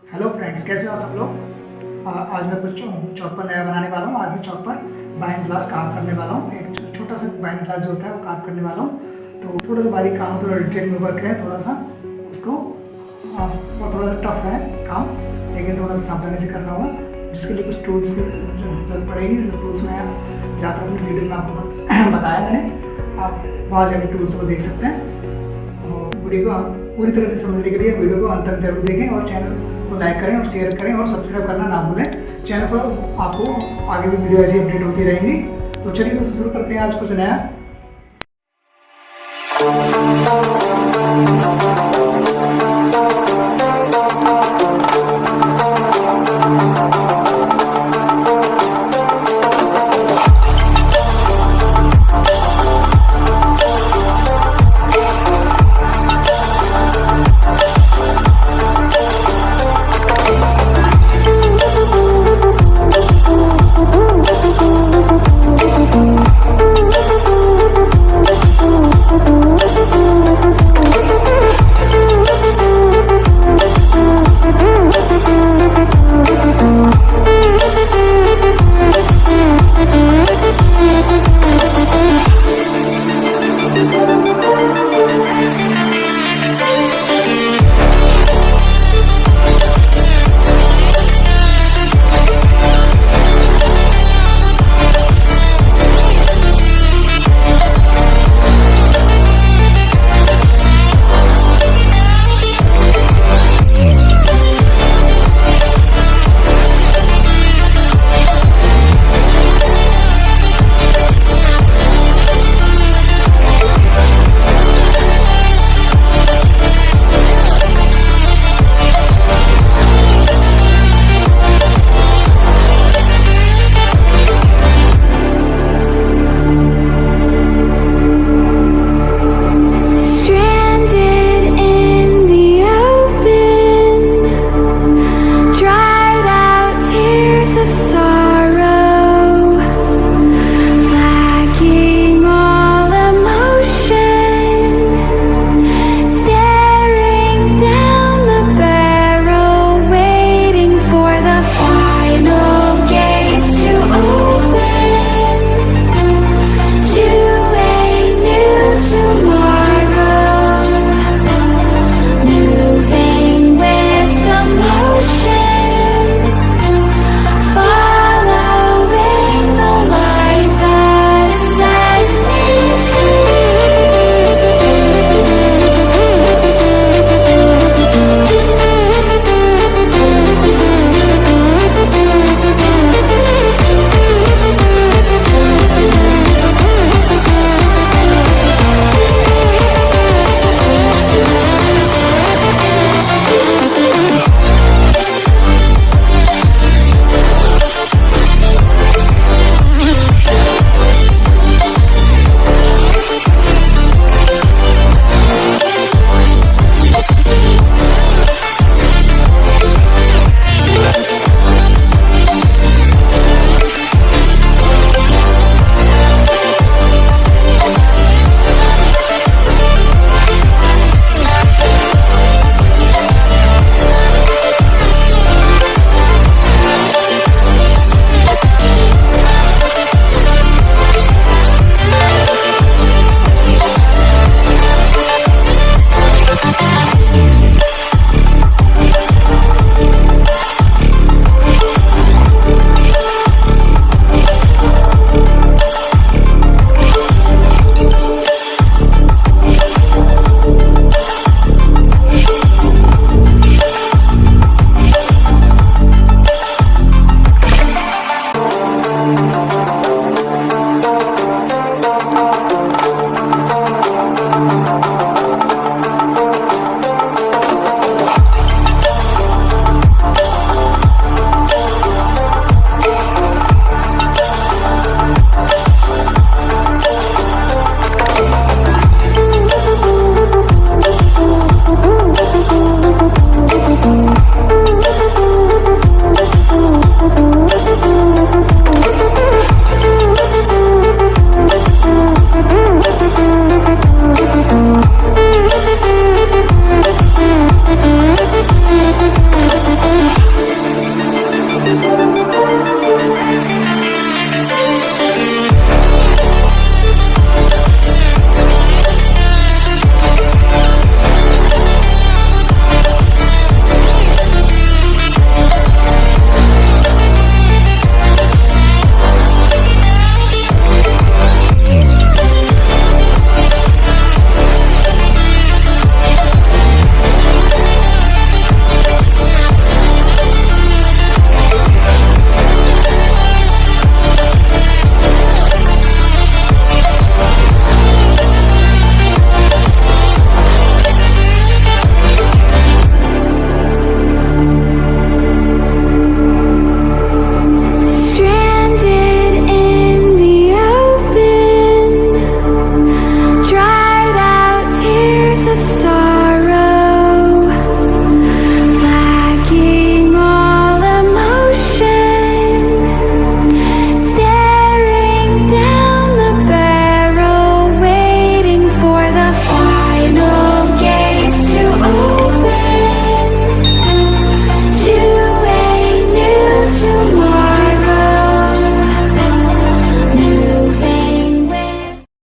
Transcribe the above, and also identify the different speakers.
Speaker 1: Hello friends, कैसे हो आप सब लोग। आज मैं कुछ चॉपर नया बनाने वाला हूँ। आज मैं चॉपर बाइंड ग्लास कार्व करने वाला हूँ। एक छोटा सा बाइंड ग्लास जो होता है वो कार्व करने वाला हूँ। तो थोड़ा सा बारीक काम है, थोड़ा डिटेल में वर्क है, थोड़ा सा उसको वो थोड़ा सा टफ है काम, लेकिन थोड़ा सा सावधानी से करना होगा, जिसके लिए कुछ टूल्स की जरूरत पड़ेगी। जो टूल्स मैं ज़्यादातर अपनी वीडियो में आपको बताया मैंने, आप वहाँ जाकर टूल्स को देख सकते हैं। और वीडियो को पूरी तरह से समझने के लिए वीडियो को अंत तक जरूर देखें और चैनल को लाइक करें और शेयर करें और सब्सक्राइब करना ना भूलें। चैनल पर आपको आगे भी वीडियो ऐसी अपडेट होती रहेंगी। तो चलिए दोस्तों, शुरू करते हैं आज कुछ नया।